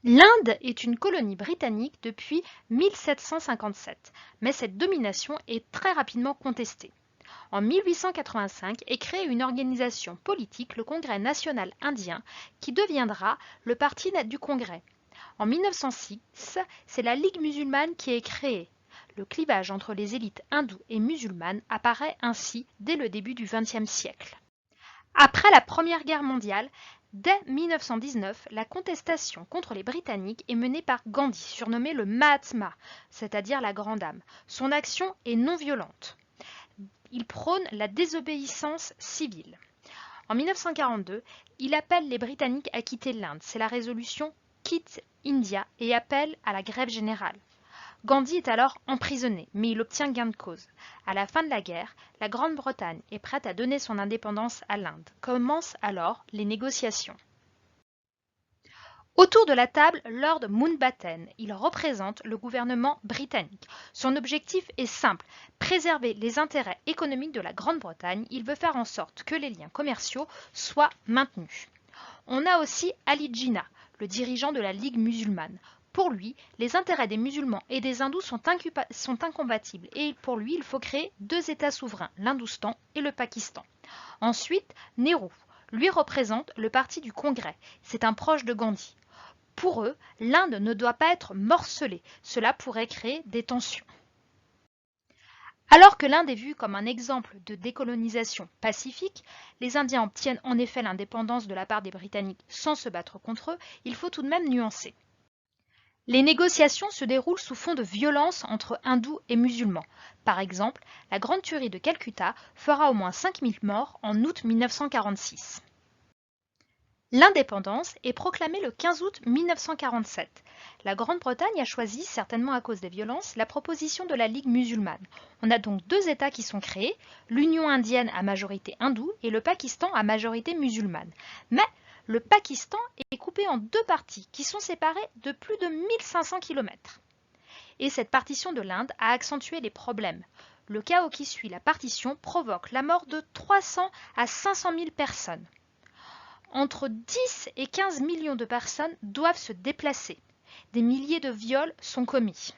L'Inde est une colonie britannique depuis 1757, mais cette domination est très rapidement contestée. En 1885 est créée une organisation politique, le Congrès national indien, qui deviendra le Parti du Congrès. En 1906, c'est la Ligue musulmane qui est créée. Le clivage entre les élites hindoues et musulmanes apparaît ainsi dès le début du XXe siècle. Après la Première Guerre mondiale, dès 1919, la contestation contre les Britanniques est menée par Gandhi, surnommé le Mahatma, c'est-à-dire la Grande Âme. Son action est non violente. Il prône la désobéissance civile. En 1942, il appelle les Britanniques à quitter l'Inde. C'est la résolution Quit India et appelle à la grève générale. Gandhi est alors emprisonné, mais il obtient gain de cause. À la fin de la guerre, la Grande-Bretagne est prête à donner son indépendance à l'Inde. Commencent alors les négociations. Autour de la table, Lord Mountbatten. Il représente le gouvernement britannique. Son objectif est simple, préserver les intérêts économiques de la Grande-Bretagne. Il veut faire en sorte que les liens commerciaux soient maintenus. On a aussi Ali Jinnah, le dirigeant de la Ligue musulmane. Pour lui, les intérêts des musulmans et des hindous sont incompatibles et pour lui, il faut créer deux États souverains, l'Hindoustan et le Pakistan. Ensuite, Nehru. Lui représente le parti du Congrès. C'est un proche de Gandhi. Pour eux, l'Inde ne doit pas être morcelée. Cela pourrait créer des tensions. Alors que l'Inde est vue comme un exemple de décolonisation pacifique, les Indiens obtiennent en effet l'indépendance de la part des Britanniques sans se battre contre eux, il faut tout de même nuancer. Les négociations se déroulent sous fond de violence entre hindous et musulmans. Par exemple, la Grande Tuerie de Calcutta fera au moins 5000 morts en août 1946. L'indépendance est proclamée le 15 août 1947. La Grande-Bretagne a choisi, certainement à cause des violences, la proposition de la Ligue musulmane. On a donc deux États qui sont créés, l'Union indienne à majorité hindoue et le Pakistan à majorité musulmane. Mais le Pakistan est coupé en deux parties qui sont séparées de plus de 1500 km. Et cette partition de l'Inde a accentué les problèmes. Le chaos qui suit la partition provoque la mort de 300 à 500 000 personnes. Entre 10 et 15 millions de personnes doivent se déplacer. Des milliers de viols sont commis.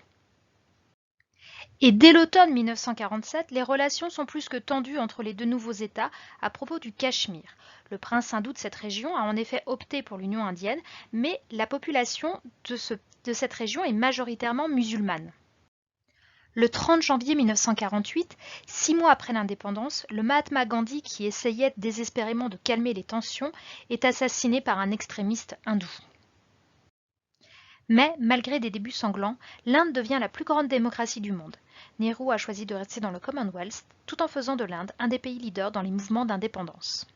Et dès l'automne 1947, les relations sont plus que tendues entre les deux nouveaux États à propos du Cachemire. Le prince hindou de cette région a en effet opté pour l'Union indienne, mais la population de cette région est majoritairement musulmane. Le 30 janvier 1948, 6 mois après l'indépendance, le Mahatma Gandhi, qui essayait désespérément de calmer les tensions, est assassiné par un extrémiste hindou. Mais, malgré des débuts sanglants, l'Inde devient la plus grande démocratie du monde. Nehru a choisi de rester dans le Commonwealth, tout en faisant de l'Inde un des pays leaders dans les mouvements d'indépendance.